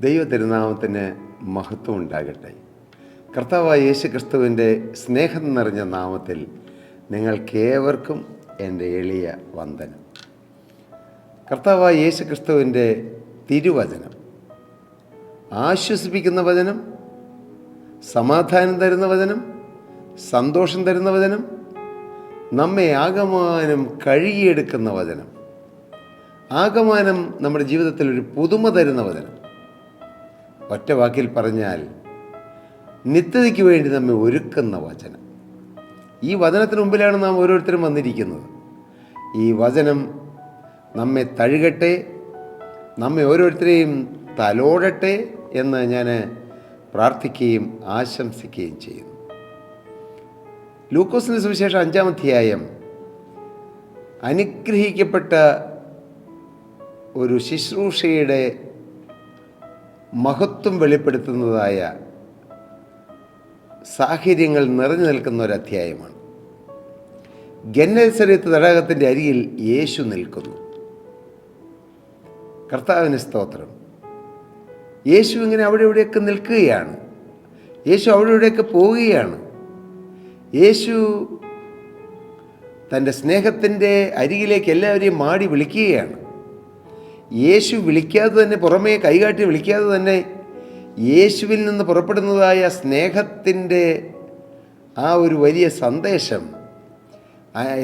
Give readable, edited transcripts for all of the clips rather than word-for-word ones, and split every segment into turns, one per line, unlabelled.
ദൈവ തിരുനാമത്തിന് മഹത്വം ഉണ്ടാകട്ടെ. കർത്താവായ യേശു ക്രിസ്തുവിൻ്റെ സ്നേഹം നിറഞ്ഞ നാമത്തിൽ നിങ്ങൾക്കേവർക്കും എൻ്റെ എളിയ വന്ദനം. കർത്താവായ യേശു ക്രിസ്തുവിൻ്റെ തിരുവചനം ആശ്വസിപ്പിക്കുന്ന വചനം, സമാധാനം തരുന്ന വചനം, സന്തോഷം തരുന്ന വചനം, നമ്മെ ആകമാനം കഴുകിയെടുക്കുന്ന വചനം, ആകമാനം നമ്മുടെ ജീവിതത്തിൽ ഒരു പുതുമ തരുന്ന വചനം. ഒറ്റ വാക്കിൽ പറഞ്ഞാൽ നിത്യതയ്ക്ക് വേണ്ടി നമ്മെ ഒരുക്കുന്ന വചനം. ഈ വചനത്തിന് മുമ്പിലാണ് നാം ഓരോരുത്തരും വന്നിരിക്കുന്നത്. ഈ വചനം നമ്മെ തഴുകട്ടെ, നമ്മെ ഓരോരുത്തരെയും തലോടട്ടെ എന്ന് ഞാൻ പ്രാർത്ഥിക്കുകയും ആശംസിക്കുകയും ചെയ്യുന്നു. ലൂക്കോസിൻ്റെ സുവിശേഷം 5-ാം അധ്യായം അനുഗ്രഹിക്കപ്പെട്ട ഒരു ശുശ്രൂഷയുടെ മഹത്വം വെളിപ്പെടുത്തുന്നതായ സാഹചര്യങ്ങൾ നിറഞ്ഞു നിൽക്കുന്ന ഒരു അധ്യായമാണ്. ഗന്നേസരത്ത് തടാകത്തിൻ്റെ അരികിൽ യേശു നിൽക്കുന്നു. കർത്താവിന് സ്തോത്രം. യേശു ഇങ്ങനെ അവിടെ ഇവിടെയൊക്കെ നിൽക്കുകയാണ്. യേശു അവിടെ ഇവിടെയൊക്കെ പോവുകയാണ്. യേശു തൻ്റെ സ്നേഹത്തിൻ്റെ അരികിലേക്ക് എല്ലാവരെയും മാടി വിളിക്കുകയാണ്. യേശു വിളിക്കാതെ തന്നെ, പുറമേ കൈകാട്ടി വിളിക്കാതെ തന്നെ യേശുവിൽ നിന്ന് പുറപ്പെടുന്നതായ സ്നേഹത്തിൻ്റെ ആ ഒരു വലിയ സന്ദേശം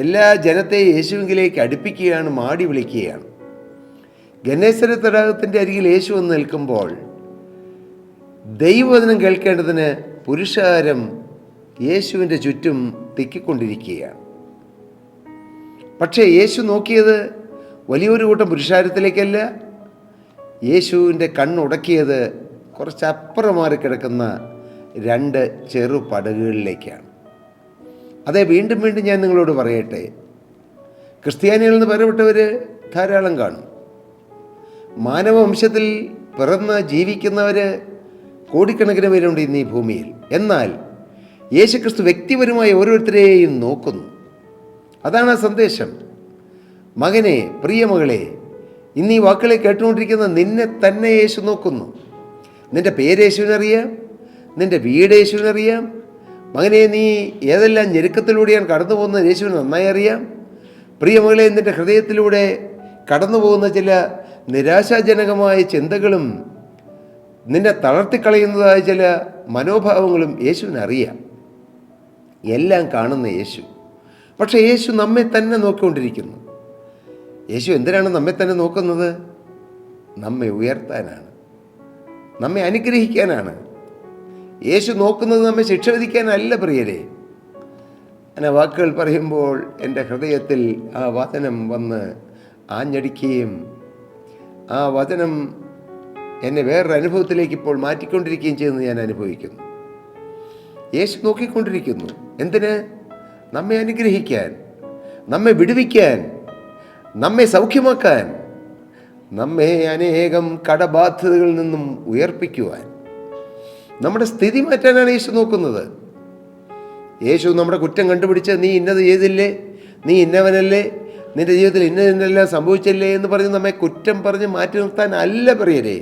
എല്ലാ ജനത്തെയും യേശുവിലേക്ക് അടുപ്പിക്കുകയാണ്, മാടി വിളിക്കുകയാണ്. ഗന്നേസരത്ത് തടാകത്തിൻ്റെ അരികിൽ യേശു വന്ന് നിൽക്കുമ്പോൾ ദൈവവചനം കേൾക്കേണ്ടതിന് പുരുഷാരം യേശുവിൻ്റെ ചുറ്റും തിക്കിക്കൊണ്ടിരിക്കുകയാണ്. പക്ഷേ യേശു നോക്കിയത് വലിയൊരു കൂട്ടം പുരുഷാരത്തിലേക്കല്ല. യേശുവിൻ്റെ കണ്ണുടക്കിയത് കുറച്ചപ്പുറം മാറി കിടക്കുന്ന 2 ചെറു പടകുകളിലേക്കാണ്. അതെ, വീണ്ടും വീണ്ടും ഞാൻ നിങ്ങളോട് പറയട്ടെ, ക്രിസ്ത്യാനികൾ എന്ന് പറയപ്പെട്ടവർ ധാരാളം കാണും. മാനവവംശത്തിൽ പിറന്ന് ജീവിക്കുന്നവർ കോടിക്കണക്കിന് പേരുണ്ട് ഇന്ന് ഈ ഭൂമിയിൽ. എന്നാൽ യേശുക്രിസ്തു വ്യക്തിപരമായി ഓരോരുത്തരെയും നോക്കുന്നു. അതാണ് ആ സന്ദേശം. മകനെ, പ്രിയമകളെ, ഇന്ന് ഈ വാക്കുകളെ കേട്ടുകൊണ്ടിരിക്കുന്ന നിന്നെ തന്നെ യേശു നോക്കുന്നു. നിൻ്റെ പേര് യേശുവിനറിയാം, നിൻ്റെ വീട് യേശുവിനറിയാം. മകനെ, നീ ഏതെല്ലാം ഞെരുക്കത്തിലൂടെയാണ് കടന്നു പോകുന്നത് യേശുവിന് നന്നായി അറിയാം. പ്രിയമകളെ, നിൻ്റെ ഹൃദയത്തിലൂടെ കടന്നു പോകുന്ന ചില നിരാശാജനകമായ ചിന്തകളും നിന്നെ തളർത്തിക്കളയുന്നതായ ചില മനോഭാവങ്ങളും യേശുവിനറിയാം. എല്ലാം കാണുന്ന യേശു. പക്ഷേ യേശു നമ്മെ തന്നെ നോക്കിക്കൊണ്ടിരിക്കുന്നു. യേശു എന്തിനാണ് നമ്മെ തന്നെ നോക്കുന്നത്? നമ്മെ ഉയർത്താനാണ്, നമ്മെ അനുഗ്രഹിക്കാനാണ്. യേശു നോക്കുന്നത് നമ്മെ ശിക്ഷ വിധിക്കാനല്ല പ്രിയരെ. ഞാൻ ആ വാക്കുകൾ പറയുമ്പോൾ എൻ്റെ ഹൃദയത്തിൽ ആ വചനം വന്ന് ആഞ്ഞടിക്കുകയും ആ വചനം എന്നെ വേറൊരു അനുഭവത്തിലേക്ക് ഇപ്പോൾ മാറ്റിക്കൊണ്ടിരിക്കുകയും ചെയ്യുന്നത് ഞാൻ അനുഭവിക്കുന്നു. യേശു നോക്കിക്കൊണ്ടിരിക്കുന്നു. എന്തിന്? നമ്മെ അനുഗ്രഹിക്കാൻ, നമ്മെ വിടുവിക്കാൻ, നമ്മെ സൗഖ്യമാക്കാൻ, നമ്മെ അനേകം കടബാധ്യതകളിൽ നിന്നും ഉയർപ്പിക്കുവാൻ, നമ്മുടെ സ്ഥിതി മാറ്റാനാണ് യേശു നോക്കുന്നത്. യേശു നമ്മുടെ കുറ്റം കണ്ടുപിടിച്ച് നീ ഇന്നത് ചെയ്തില്ലേ, നീ ഇന്നവനല്ലേ, നിൻ്റെ ജീവിതത്തിൽ ഇന്നതെല്ലാം സംഭവിച്ചില്ലേ എന്ന് പറഞ്ഞ് നമ്മെ കുറ്റം പറഞ്ഞ് മാറ്റി നിർത്താൻ അല്ല പ്രിയരെ.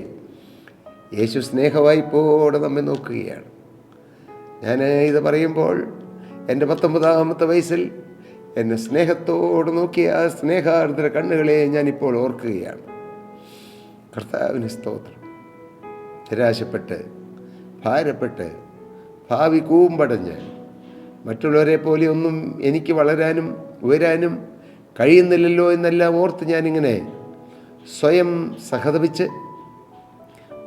യേശു സ്നേഹവായ്പോടെ നമ്മെ നോക്കുകയാണ്. ഞാൻ ഇത് പറയുമ്പോൾ എൻ്റെ 19-ാമത്തെ വയസ്സിൽ എന്നെ സ്നേഹത്തോട് നോക്കിയ ആ സ്നേഹാർദ്ര കണ്ണുകളെ ഞാനിപ്പോൾ ഓർക്കുകയാണ്. കർത്താവിന് സ്തോത്രം. നിരാശപ്പെട്ട്, ഭാരപ്പെട്ട്, ഭാവി കൂമ്പടഞ്ഞ്, മറ്റുള്ളവരെ പോലെ ഒന്നും എനിക്ക് വളരാനും ഉയരാനും കഴിയുന്നില്ലല്ലോ എന്നെല്ലാം ഓർത്ത് ഞാനിങ്ങനെ സ്വയം സഹതപിച്ച്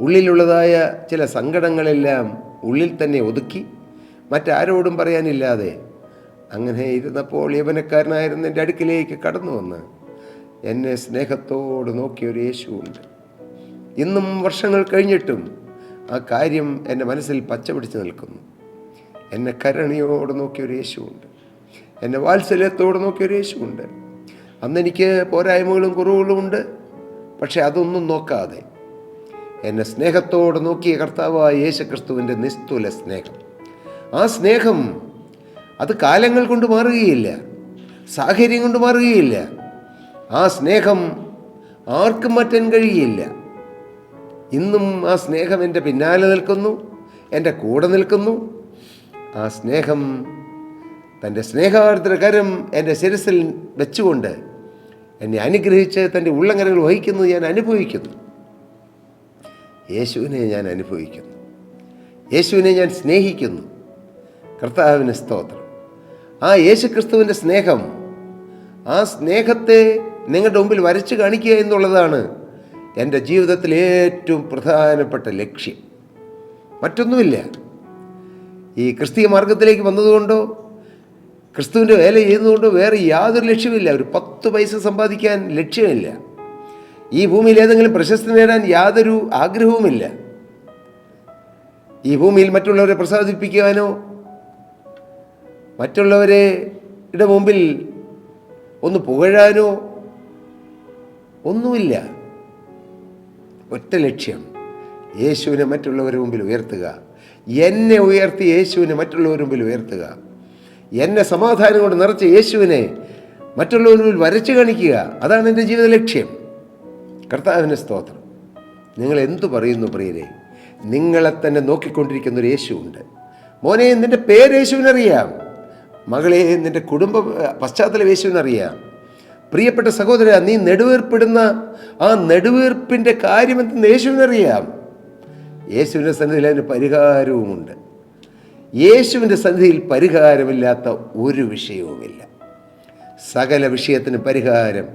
ഉള്ളിലുള്ളതായ ചില സങ്കടങ്ങളെല്ലാം ഉള്ളിൽ തന്നെ ഒതുക്കി മറ്റാരോടും പറയാനില്ലാതെ അങ്ങനെ ഇരുന്നപ്പോൾ യൗവനക്കാരനായിരുന്ന എൻ്റെ അടുക്കിലേക്ക് കടന്നു വന്ന് എന്നെ സ്നേഹത്തോട് നോക്കിയൊരു യേശുവുണ്ട്. ഇന്നും വർഷങ്ങൾ കഴിഞ്ഞിട്ടും ആ കാര്യം എൻ്റെ മനസ്സിൽ പച്ച പിടിച്ച് നിൽക്കുന്നു. എന്നെ കരുണയോട് നോക്കിയൊരു യേശുവുണ്ട്, എന്നെ വാത്സല്യത്തോട് നോക്കിയൊരു യേശുവുണ്ട്. അന്നെനിക്ക് പോരായ്മകളും കുറവുകളും ഉണ്ട്. പക്ഷെ അതൊന്നും നോക്കാതെ എന്നെ സ്നേഹത്തോട് നോക്കിയ കർത്താവായ യേശുക്രിസ്തുവിൻ്റെ നിസ്തുല സ്നേഹം, ആ സ്നേഹം അത് കാലങ്ങൾ കൊണ്ട് മാറുകയില്ല, സാഹചര്യം കൊണ്ട് മാറുകയില്ല. ആ സ്നേഹം ആർക്കും മാറ്റാൻ കഴിയില്ല. ഇന്നും ആ സ്നേഹം എൻ്റെ പിന്നാലെ നിൽക്കുന്നു, എൻ്റെ കൂടെ നിൽക്കുന്നു. ആ സ്നേഹം, തൻ്റെ സ്നേഹാർദ്ര കരം എൻ്റെ ശിരസിൽ വെച്ചുകൊണ്ട് എന്നെ അനുഗ്രഹിച്ച് തൻ്റെ ഉള്ളങ്കരങ്ങൾ വഹിക്കുന്നത് ഞാൻ അനുഭവിക്കുന്നു. യേശുവിനെ ഞാൻ അനുഭവിക്കുന്നു, യേശുവിനെ ഞാൻ സ്നേഹിക്കുന്നു. കർത്താവിന് സ്തോത്രം. ആ യേശുക്രിസ്തുവിൻ്റെ സ്നേഹം, ആ സ്നേഹത്തെ നിങ്ങളുടെ മുമ്പിൽ വരച്ച് കാണിക്കുക എന്നുള്ളതാണ് എൻ്റെ ജീവിതത്തിലെ ഏറ്റവും പ്രധാനപ്പെട്ട ലക്ഷ്യം. മറ്റൊന്നുമില്ല. ഈ ക്രിസ്തീയ മാർഗത്തിലേക്ക് വന്നതുകൊണ്ടോ ക്രിസ്തുവിൻ്റെ വേല ചെയ്യുന്നതുകൊണ്ടോ വേറെ യാതൊരു ലക്ഷ്യമില്ല. ഒരു 10 പൈസ സമ്പാദിക്കാൻ ലക്ഷ്യമില്ല. ഈ ഭൂമിയിൽ ഏതെങ്കിലും പ്രശസ്തി നേടാൻ യാതൊരു ആഗ്രഹവുമില്ല. ഈ ഭൂമിയിൽ മറ്റുള്ളവരെ പ്രസാദിപ്പിക്കാനോ മറ്റുള്ളവരുടെ മുമ്പിൽ ഒന്ന് പുകഴാനോ ഒന്നുമില്ല. ഒറ്റ ലക്ഷ്യം, യേശുവിനെ മറ്റുള്ളവരുടെ മുമ്പിൽ ഉയർത്തുക. എന്നെ ഉയർത്തി യേശുവിനെ മറ്റുള്ളവരുടെ മുമ്പിൽ ഉയർത്തുക. എന്നെ സമാധാനം കൊണ്ട് നിറച്ച യേശുവിനെ മറ്റുള്ളവരുടെ മുമ്പിൽ വരച്ചു കാണിക്കുക. അതാണ് എൻ്റെ ജീവിത ലക്ഷ്യം. കർത്താവിന് സ്തോത്രം. നിങ്ങൾ എന്തു പറയുന്നു പ്രിയരെ? നിങ്ങളെ തന്നെ നോക്കിക്കൊണ്ടിരിക്കുന്നൊരു യേശുവുണ്ട്. മോനെ, നിൻ്റെ പേര് യേശുവിനറിയാം. മകളെ, നിൻ്റെ കുടുംബ പശ്ചാത്തലം യേശുവിനറിയാം. പ്രിയപ്പെട്ട സഹോദര, നീ നെടുവീർപ്പിടുന്ന ആ നെടുവീർപ്പിൻ്റെ കാര്യമെന്തെന്ന് യേശുവിനറിയാം. യേശുവിൻ്റെ സന്നിധിയിൽ അതിന് പരിഹാരവുമുണ്ട്. യേശുവിൻ്റെ സന്നിധിയിൽ പരിഹാരമില്ലാത്ത ഒരു വിഷയവുമില്ല. സകല വിഷയത്തിന് പരിഹാരം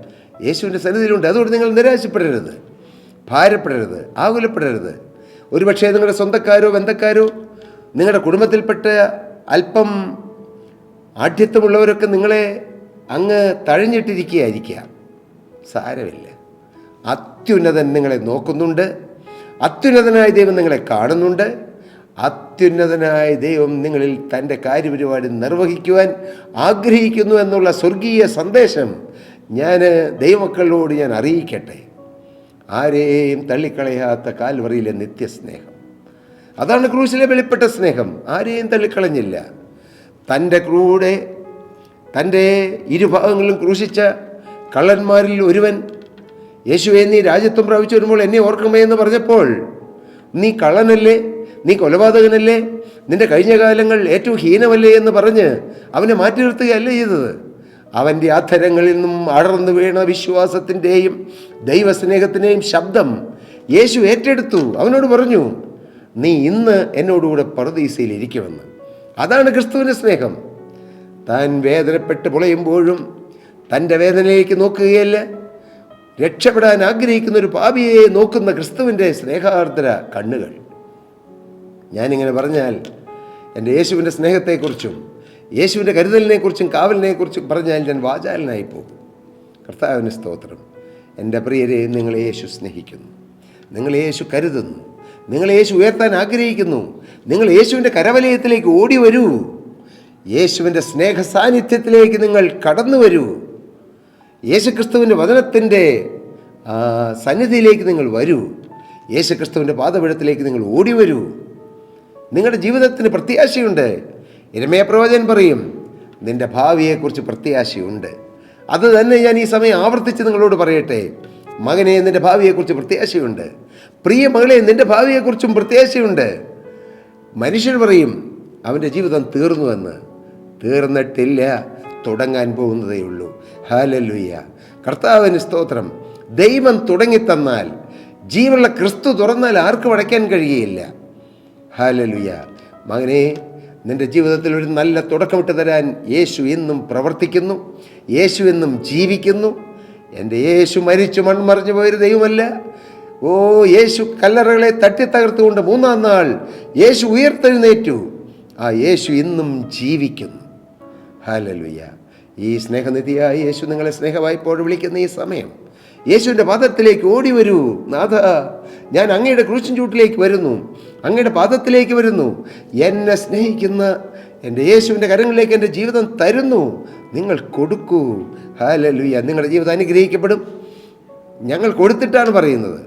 യേശുവിൻ്റെ സന്നിധിയിലുണ്ട്. അതുകൊണ്ട് നിങ്ങൾ നിരാശപ്പെടരുത്, ഭാരപ്പെടരുത്, ആകുലപ്പെടരുത്. ഒരുപക്ഷേ നിങ്ങളുടെ സ്വന്തക്കാരോ ബന്ധക്കാരോ നിങ്ങളുടെ കുടുംബത്തിൽപ്പെട്ട അല്പം ആഢ്യത്വമുള്ളവരൊക്കെ നിങ്ങളെ അങ്ങ് തഴഞ്ഞിട്ടിരിക്കുകയായിരിക്കാം. സാരമില്ല. അത്യുന്നതൻ നിങ്ങളെ നോക്കുന്നുണ്ട്. അത്യുന്നതനായ ദൈവം നിങ്ങളെ കാണുന്നുണ്ട്. അത്യുന്നതനായ ദൈവം നിങ്ങളിൽ തൻ്റെ കാര്യപരിപാടി നിർവഹിക്കുവാൻ ആഗ്രഹിക്കുന്നു എന്നുള്ള സ്വർഗീയ സന്ദേശം ഞാൻ ദൈവമക്കളോട് ഞാൻ അറിയിക്കട്ടെ. ആരെയും തള്ളിക്കളയാത്ത കാൽവറിയിലെ നിത്യസ്നേഹം, അതാണ് ക്രൂശിലെ വെളിപ്പെട്ട സ്നേഹം. ആരെയും തള്ളിക്കളഞ്ഞില്ല. തൻ്റെ കൂടെ തൻ്റെ ഇരുഭാഗങ്ങളിലും ക്രൂശിച്ച കള്ളന്മാരിൽ ഒരുവൻ, യേശുവേ, നീ രാജ്യത്വം പ്രാപിച്ചു വരുമ്പോൾ എന്നെ ഓർക്കണമേ എന്ന് പറഞ്ഞപ്പോൾ, നീ കള്ളനല്ലേ, നീ കൊലപാതകനല്ലേ, നിൻ്റെ കഴിഞ്ഞ കാലങ്ങൾ ഏറ്റവും ഹീനമല്ലേ എന്ന് പറഞ്ഞ് അവനെ മാറ്റി നിർത്തുകയല്ലേ ചെയ്തത്. അവൻ്റെ അധരങ്ങളിൽ നിന്നും അടർന്നു വീണ വിശ്വാസത്തിൻ്റെയും ദൈവസ്നേഹത്തിൻ്റെയും ശബ്ദം യേശു ഏറ്റെടുത്തു. അവനോട് പറഞ്ഞു, നീ ഇന്ന് എന്നോടുകൂടെ പറുദീസയിൽ ഇരിക്കുമെന്ന്. അതാണ് ക്രിസ്തുവിൻ്റെ സ്നേഹം. താൻ വേദനപ്പെട്ട് പുളയുമ്പോഴും തൻ്റെ വേദനയിലേക്ക് നോക്കുകയല്ല, രക്ഷപ്പെടാൻ ആഗ്രഹിക്കുന്ന ഒരു പാപിയെ നോക്കുന്ന ക്രിസ്തുവിൻ്റെ സ്നേഹാർദ്ര കണ്ണുകൾ. ഞാനിങ്ങനെ പറഞ്ഞാൽ എൻ്റെ യേശുവിൻ്റെ സ്നേഹത്തെക്കുറിച്ചും യേശുവിൻ്റെ കരുതലിനെക്കുറിച്ചും കാവലിനെക്കുറിച്ചും പറഞ്ഞാൽ ഞാൻ വാചാലനായി പോകും. കർത്താവിന് സ്തോത്രം. എൻ്റെ പ്രിയരെ, നിങ്ങളെ യേശു സ്നേഹിക്കുന്നു, നിങ്ങളെ യേശു കരുതുന്നു, നിങ്ങളെ യേശു ഉയർത്താൻ ആഗ്രഹിക്കുന്നു. നിങ്ങൾ യേശുവിൻ്റെ കരവലയത്തിലേക്ക് ഓടി വരൂ. യേശുവിൻ്റെ സ്നേഹ സാന്നിധ്യത്തിലേക്ക് നിങ്ങൾ കടന്നു വരൂ. യേശുക്രിസ്തുവിൻ്റെ വചനത്തിൻ്റെ സന്നിധിയിലേക്ക് നിങ്ങൾ വരൂ. യേശുക്രിസ്തുവിൻ്റെ പാദപീഠത്തിലേക്ക് നിങ്ങൾ ഓടി വരൂ. നിങ്ങളുടെ ജീവിതത്തിന് പ്രത്യാശയുണ്ട്. യിരെമ്യാ പ്രവാചകൻ പറയും, നിൻ്റെ ഭാവിയെക്കുറിച്ച് പ്രത്യാശയുണ്ട്. അത് തന്നെ ഞാൻ ഈ സമയം ആവർത്തിച്ച് നിങ്ങളോട് പറയട്ടെ. മകനെ, നിൻ്റെ ഭാവിയെക്കുറിച്ച് പ്രത്യാശയുണ്ട്. പ്രിയ മകളെ, നിൻ്റെ ഭാവിയെക്കുറിച്ചും പ്രത്യാശയുണ്ട്. മനുഷ്യർ പറയും അവൻ്റെ ജീവിതം തീർന്നുവെന്ന്. തീർന്നിട്ടില്ല, തുടങ്ങാൻ പോകുന്നതേ ഉള്ളൂ. ഹല്ലേലൂയ. കർത്താവിന് സ്തോത്രം. ദൈവം തുടങ്ങിത്തന്നാൽ, ജീവനുള്ള ക്രിസ്തു തുറന്നാൽ ആർക്കും അടയ്ക്കാൻ കഴിയുകയില്ല. ഹല്ലേലൂയ. മകനെ, നിൻ്റെ ജീവിതത്തിൽ ഒരു നല്ല തുടക്കമിട്ട് തരാൻ യേശു എന്നും പ്രവർത്തിക്കുന്നു. യേശു എന്നും ജീവിക്കുന്നു. എൻ്റെ യേശു മരിച്ചു മൺമറിഞ്ഞു പോയൊരു ദൈവമല്ല. ഓ, യേശു കല്ലറകളെ തട്ടിത്തകർത്തുകൊണ്ട് 3-ാം നാൾ യേശു ഉയർത്തെഴുന്നേറ്റു. ആ യേശു ഇന്നും ജീവിക്കുന്നു. ഹല്ലേലൂയ. ഈ സ്നേഹനിധിയായ യേശു നിങ്ങളെ സ്നേഹവായ്പോടെ വിളിക്കുന്ന ഈ സമയം യേശുവിൻ്റെ പാദത്തിലേക്ക് ഓടി വരൂ. നാഥ, ഞാൻ അങ്ങയുടെ ക്രൂശിൻ ചൂട്ടിലേക്ക് വരുന്നു, അങ്ങയുടെ പാദത്തിലേക്ക് വരുന്നു. എന്നെ സ്നേഹിക്കുന്ന എൻ്റെ യേശുവിൻ്റെ കരങ്ങളിലേക്ക് എൻ്റെ ജീവിതം തരുന്നു. നിങ്ങൾ കൊടുക്കൂ. ഹല്ലേലൂയ. നിങ്ങളുടെ ജീവിതം അനുഗ്രഹിക്കപ്പെടും. ഞങ്ങൾ കൊടുത്തിട്ടാണ് പറയുന്നത്.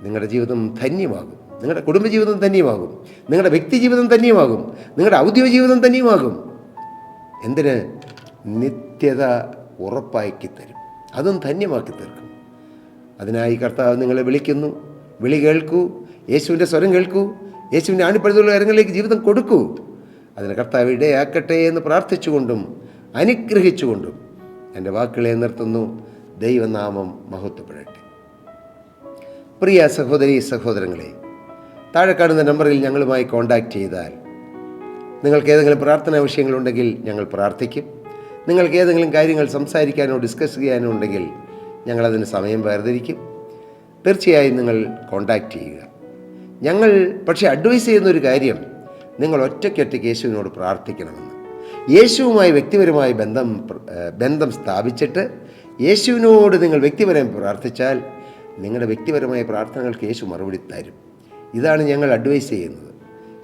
നിങ്ങളുടെ ജീവിതം ധന്യമാകും. നിങ്ങളുടെ കുടുംബജീവിതം ധന്യമാകും. നിങ്ങളുടെ വ്യക്തി ജീവിതം ധന്യമാകും. നിങ്ങളുടെ ഔദ്യോഗിക ജീവിതം ധന്യമാകും. എന്തിന്? നിത്യത ഉറപ്പാക്കി തരും. അതും ധന്യമാക്കി തീർക്കും. അതിനായി കർത്താവ് നിങ്ങളെ വിളിക്കുന്നു. വിളി കേൾക്കൂ, യേശുവിൻ്റെ സ്വരം കേൾക്കൂ, യേശുവിൻ്റെ ആണിപ്പഴുതുള്ള കാര്യങ്ങളിലേക്ക് ജീവിതം കൊടുക്കൂ. അതിന് കർത്താവ് ഇടയാക്കട്ടെ എന്ന് പ്രാർത്ഥിച്ചുകൊണ്ടും അനുഗ്രഹിച്ചുകൊണ്ടും എൻ്റെ വാക്കുകളെ നിർത്തുന്നു. ദൈവനാമം മഹത്വപ്പെടട്ടെ. പ്രിയ സഹോദരീ സഹോദരങ്ങളെ, താഴെ കാണുന്ന നമ്പറിൽ ഞങ്ങളുമായി കോൺടാക്റ്റ് ചെയ്താൽ നിങ്ങൾക്ക് ഏതെങ്കിലും പ്രാർത്ഥനാ വിഷയങ്ങളുണ്ടെങ്കിൽ ഞങ്ങൾ പ്രാർത്ഥിക്കും. നിങ്ങൾക്ക് ഏതെങ്കിലും കാര്യങ്ങൾ സംസാരിക്കാനോ ഡിസ്കസ് ചെയ്യാനോ ഉണ്ടെങ്കിൽ ഞങ്ങളതിന് സമയം വേർതിരിക്കും. തീർച്ചയായും നിങ്ങൾ കോൺടാക്റ്റ് ചെയ്യുക. ഞങ്ങൾ പക്ഷേ അഡ്വൈസ് ചെയ്യുന്നൊരു കാര്യം, നിങ്ങൾ ഒറ്റയ്ക്കൊറ്റയ്ക്ക് യേശുവിനോട് പ്രാർത്ഥിക്കണമെന്ന്. യേശുവുമായി വ്യക്തിപരമായ ബന്ധം സ്ഥാപിച്ചിട്ട് യേശുവിനോട് നിങ്ങൾ വ്യക്തിപരമായി പ്രാർത്ഥിച്ചാൽ നിങ്ങളുടെ വ്യക്തിപരമായ പ്രാർത്ഥനകൾക്ക് യേശു മറുപടി തരും. ഇതാണ് ഞങ്ങൾ അഡ്വൈസ് ചെയ്യുന്നത്.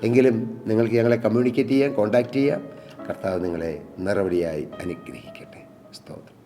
എങ്കിലും നിങ്ങൾക്ക് ഞങ്ങളെ കമ്മ്യൂണിക്കേറ്റ് ചെയ്യാം, കോൺടാക്റ്റ് ചെയ്യാം. കർത്താവ് നിങ്ങളെ നിറവടിയായി അനുഗ്രഹിക്കട്ടെ. സ്തോത്രം.